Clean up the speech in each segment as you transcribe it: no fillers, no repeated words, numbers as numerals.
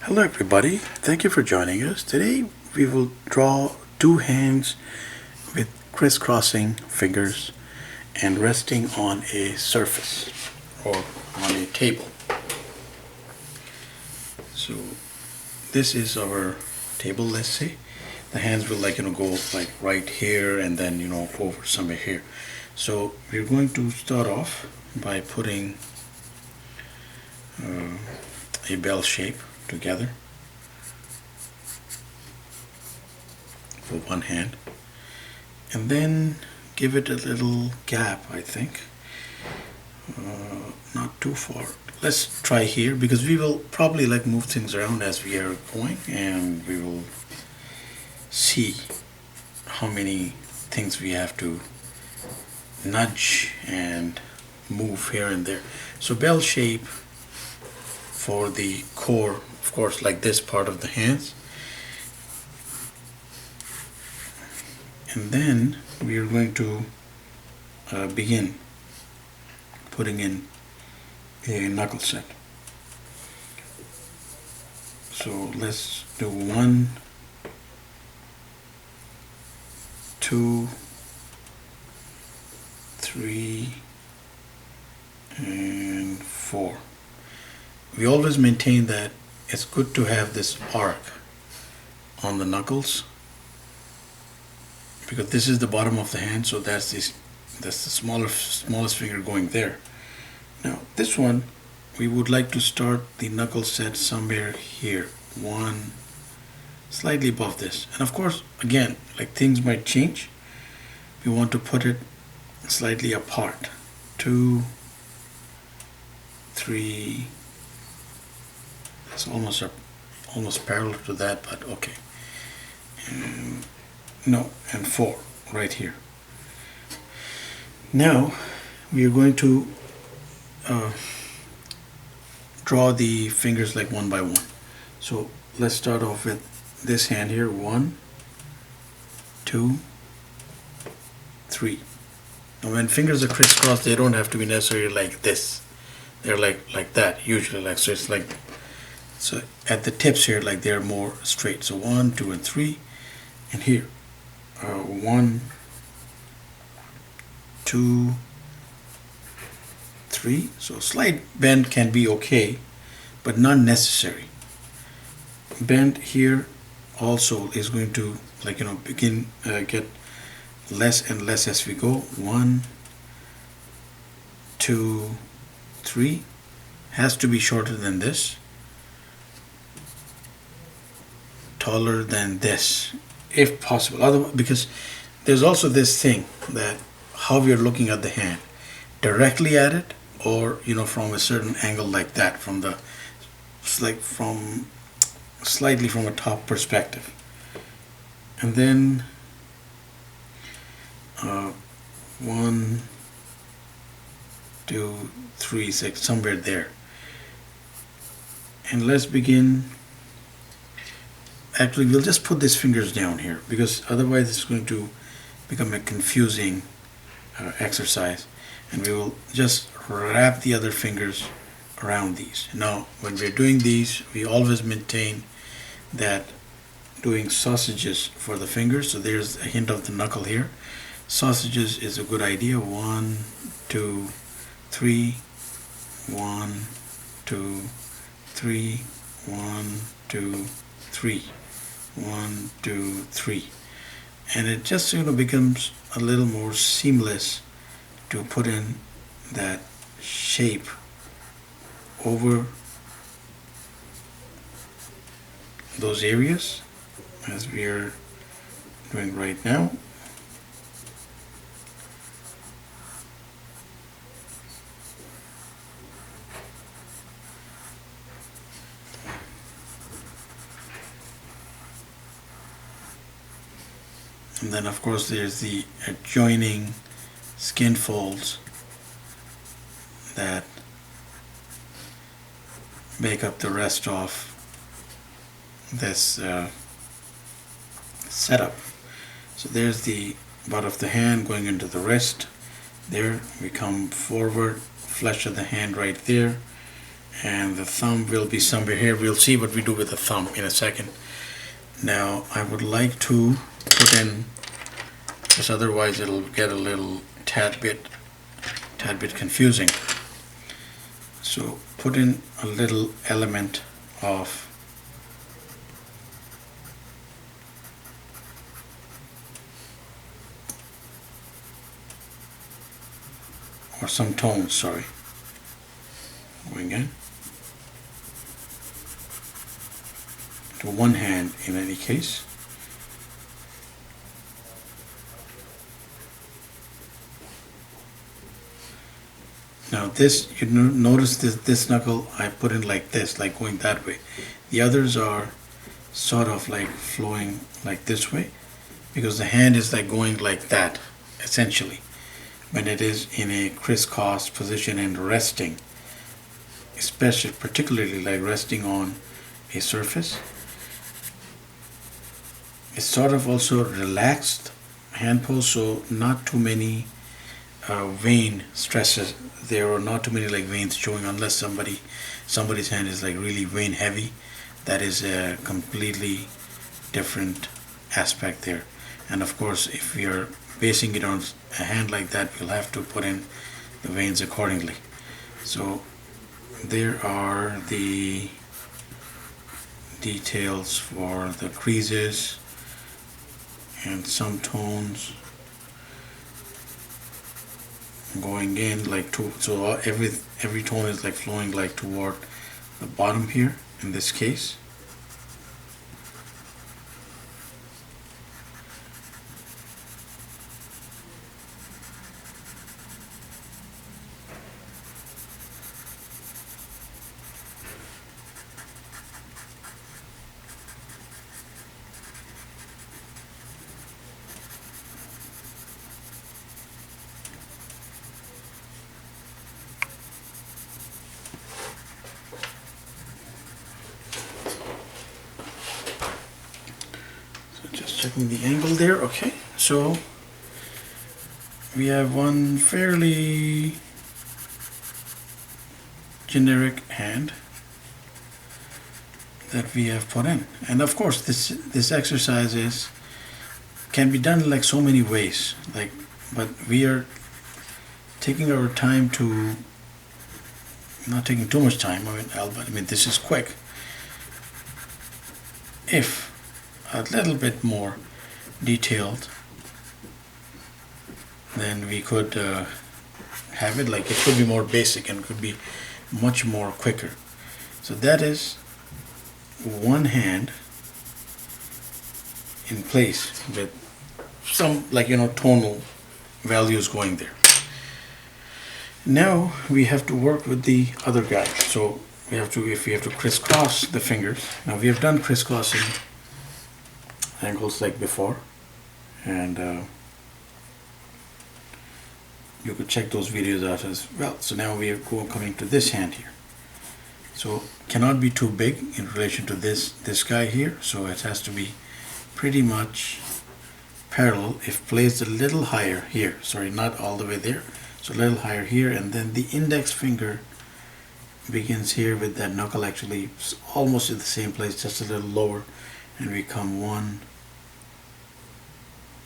Hello everybody, thank you for joining us. Today we will draw two hands with crisscrossing fingers and resting on a surface or on a table. So this is our table, let's say. The hands will go like right here and then over somewhere here. So we're going to start off by putting a bell shape together for one hand, and then give it a little gap, I think, not too far. Let's try here because we will probably move things around as we are going, and we will see how many things we have to nudge and move here and there. So bell shape for the core, of course, like this part of the hands. And then we are going to begin putting in a knuckle set. So let's do 1, 2, 3, and 4. We always maintain that it's good to have this arc on the knuckles because this is the bottom of the hand, so that's the smallest finger going there. Now this one, we would like to start the knuckle set somewhere here, one slightly above this, and of course again, things might change. We want to put it slightly apart. 2, 3. It's almost parallel to that, but okay. And 4 right here. Now we are going to draw the fingers one by one. So let's start off with this hand here. 1, 2, 3. Now when fingers are crisscrossed, they don't have to be necessarily like this. They're like that usually. So at the tips here, they're more straight. So 1, 2, and 3, and here 1, 2, 3. So slight bend can be okay, but not necessary. Bend here also is going to begin get less and less as we go. 1, 2, 3. Has to be shorter than this, taller than this if possible. Otherwise, because there's also this thing that how we are looking at the hand, directly at it, or from a certain angle like that, from slightly from a top perspective. And then 1, 2, 3, 6, somewhere there. And let's begin. Actually, we'll just put these fingers down here because otherwise it's going to become a confusing exercise, and we will just wrap the other fingers around these. Now when we're doing these, we always maintain that doing sausages for the fingers. So there's a hint of the knuckle here. Sausages is a good idea. 1, 2, 3, 1, 2, 3, 1, 2, 3, 1, 2, 3, and it just becomes a little more seamless to put in that shape over those areas as we are doing right now. And then of course there's the adjoining skin folds that make up the rest of this setup. So there's the butt of the hand going into the wrist. There we come forward, flesh of the hand right there, and the thumb will be somewhere here. We'll see what we do with the thumb in a second. Now I would like to put in, because otherwise it'll get a little tad bit confusing. So put in a little element of or some tones, sorry. Going in to one hand in any case. Now this, you notice this knuckle I put in like this, like going that way. The others are sort of like flowing like this way, because the hand is like going like that, essentially, when it is in a crisscross position and resting, especially particularly like resting on a surface. It's sort of also relaxed hand pose, so not too many vein stresses there, or not too many like veins showing, unless somebody's hand is like really vein heavy. That is a completely different aspect there. And of course, if we are basing it on a hand like that, we'll have to put in the veins accordingly. So there are the details for the creases and some tones going in like to, so every tone is like flowing like toward the bottom here in this case. Checking the angle there. Okay, so we have one fairly generic hand that we have put in, and of course this exercise can be done like so many ways, like, but we are taking our time to, not taking too much time. I mean this is quick. If a little bit more detailed, then we could have it like, it could be more basic and could be much more quicker. So that is one hand in place with some, like, tonal values going there. Now we have to work with the other guy. So if we have to crisscross the fingers. Now we have done crisscrossing angles like before, and you could check those videos out as well. So now we are coming to this hand here. So cannot be too big in relation to this guy here, so it has to be pretty much parallel. If placed a little higher here, sorry, not all the way there, so a little higher here, and then the index finger begins here with that knuckle actually almost in the same place, just a little lower, and we come 1,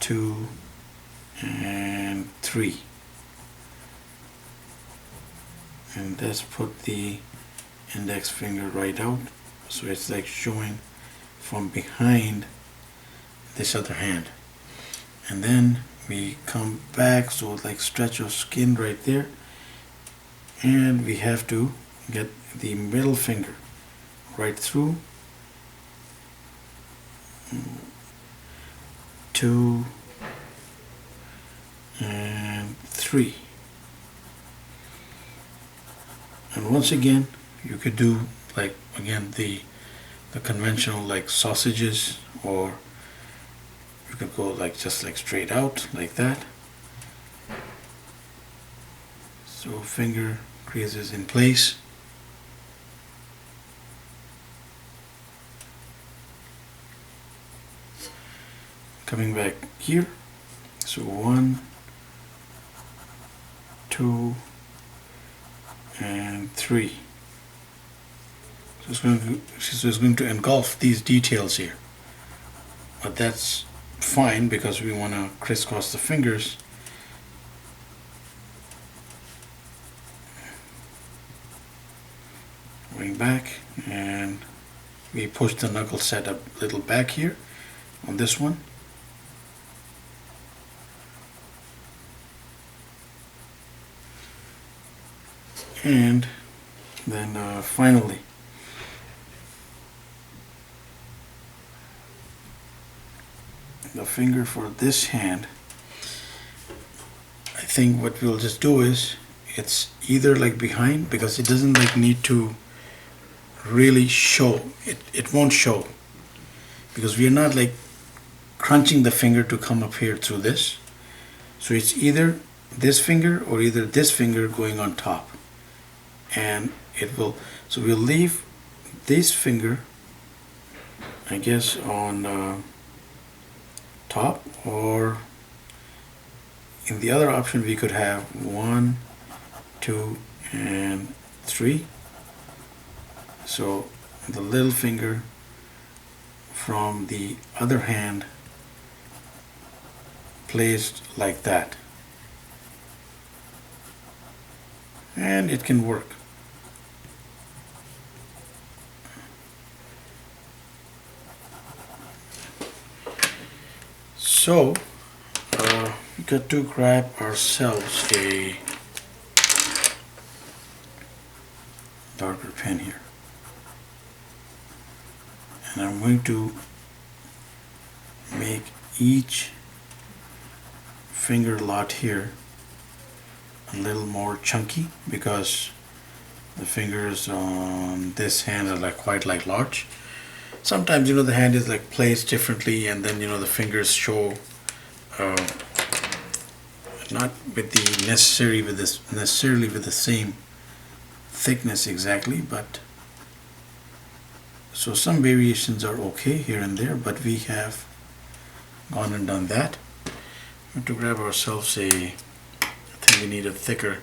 2, and 3, and let's put the index finger right out, so it's like showing from behind this other hand, and then we come back, so like stretch of skin right there, and we have to get the middle finger right through 2 and 3, and once again you could do like again the conventional like sausages, or you could go like just like straight out like that. So finger creases in place. Coming back here, so 1, 2, and 3. it's going to engulf these details here. But that's fine because we want to crisscross the fingers. Going back, and we push the knuckle set up a little back here on this one. And then finally, the finger for this hand, I think what we'll just do is, it's either like behind, because it doesn't like need to really show. It won't show because we are not like crunching the finger to come up here through this. So it's either this finger or either this finger going on top, and it will, so we'll leave this finger, I guess, on top, or in the other option we could have 1, 2, and 3. So the little finger from the other hand placed like that, and it can work. So we got to grab ourselves a darker pen here, and I'm going to make each finger lot here a little more chunky, because the fingers on this hand are like quite like large. Sometimes, you know, the hand is like placed differently, and then, you know, the fingers show not with the necessarily with the same thickness exactly, but so some variations are okay here and there, but we have gone and done that. We have to grab ourselves I think we need a thicker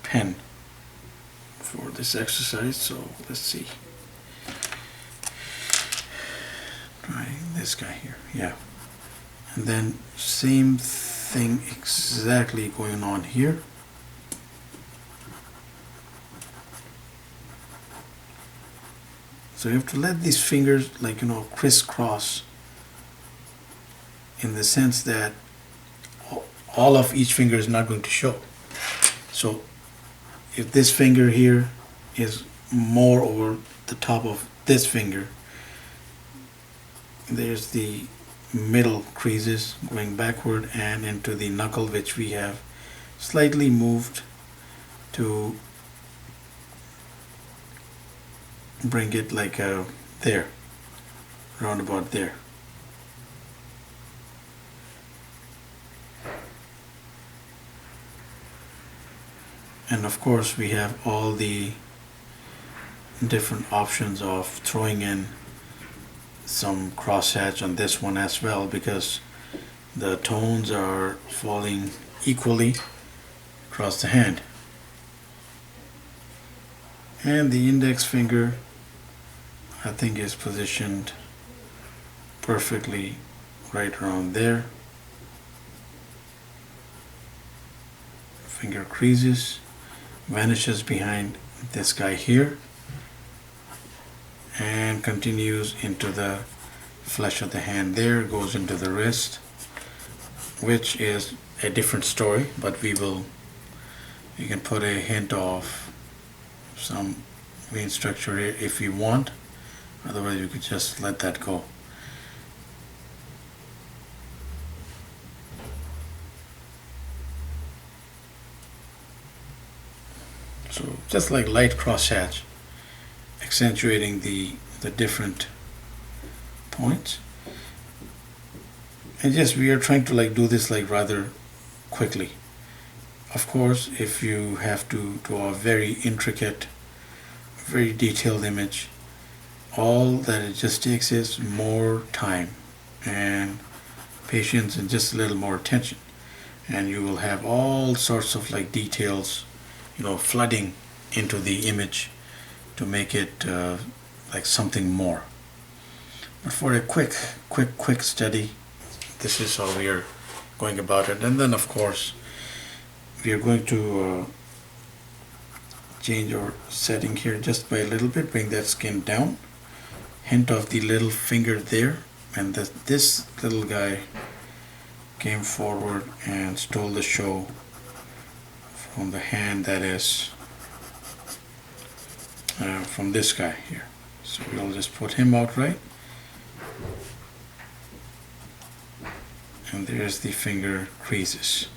pen for this exercise, so let's see. Try this guy here, yeah. And then same thing exactly going on here. So you have to let these fingers, like, you know, crisscross, in the sense that all of each finger is not going to show. So if this finger here is more over the top of this finger, there's the middle creases going backward and into the knuckle, which we have slightly moved to bring it like there, round about there. And of course we have all the different options of throwing in some crosshatch on this one as well, because the tones are falling equally across the hand. And the index finger, I think, is positioned perfectly right around there. Finger creases, vanishes behind this guy here, and continues into the flesh of the hand there, goes into the wrist, which is a different story, but you can put a hint of some vein structure here if you want, otherwise you could just let that go. So just like light crosshatch, accentuating the different points. And yes, we are trying to like do this like rather quickly. Of course, if you have to draw a very intricate, very detailed image, all that it just takes is more time and patience and just a little more attention, and you will have all sorts of like details, you know, flooding into the image to make it like something more. But for a quick study, this is how we are going about it. And then of course we are going to change our setting here just by a little bit, bring that skin down, hint of the little finger there, and this little guy came forward and stole the show from the hand that is from this guy here. So we'll just put him outright, and there's the finger creases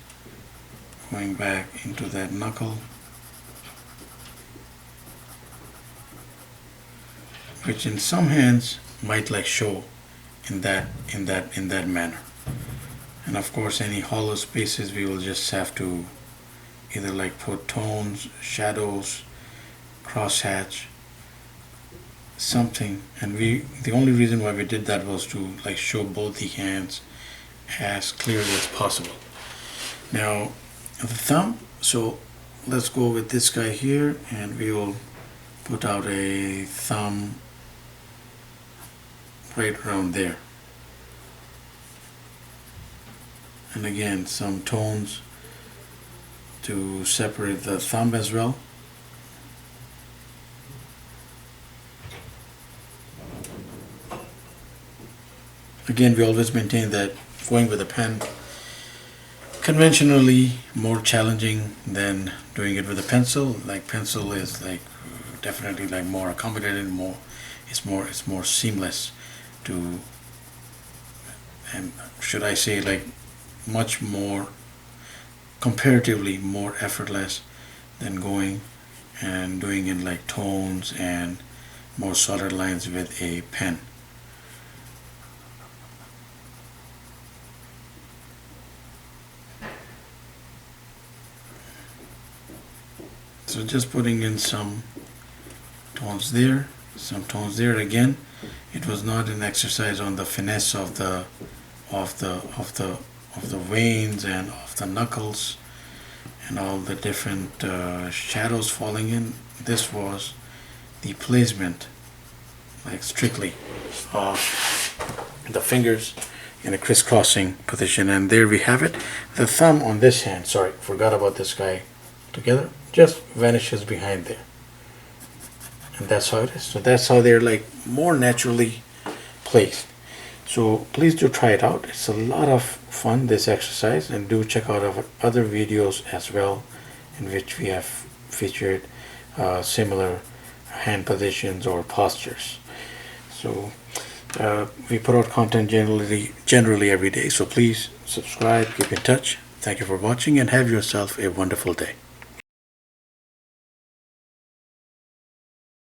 going back into that knuckle, which in some hands might like show in that manner. And of course any hollow spaces we will just have to either like put tones, shadows, crosshatch, something. And the only reason why we did that was to like show both the hands as clearly as possible. Now the thumb, so let's go with this guy here, and we will put out a thumb right around there. And again, some tones to separate the thumb as well. Again, we always maintain that going with a pen conventionally more challenging than doing it with a pencil. Like pencil is like definitely like more accommodating, it's more seamless to, and should I say like much more comparatively more effortless than going and doing in like tones and more solid lines with a pen. So just putting in some tones there, some tones there. Again, it was not an exercise on the finesse of the veins and of the knuckles and all the different shadows falling in. This was the placement, like strictly of the fingers in a crisscrossing position. And there we have it. The thumb on this hand, sorry, forgot about this guy together, just vanishes behind there. And that's how it is. So that's how they're like more naturally placed. So please do try it out. It's a lot of fun, this exercise, and do check out our other videos as well, in which we have featured similar hand positions or postures. So we put out content generally every day. So please subscribe, keep in touch. Thank you for watching, and have yourself a wonderful day.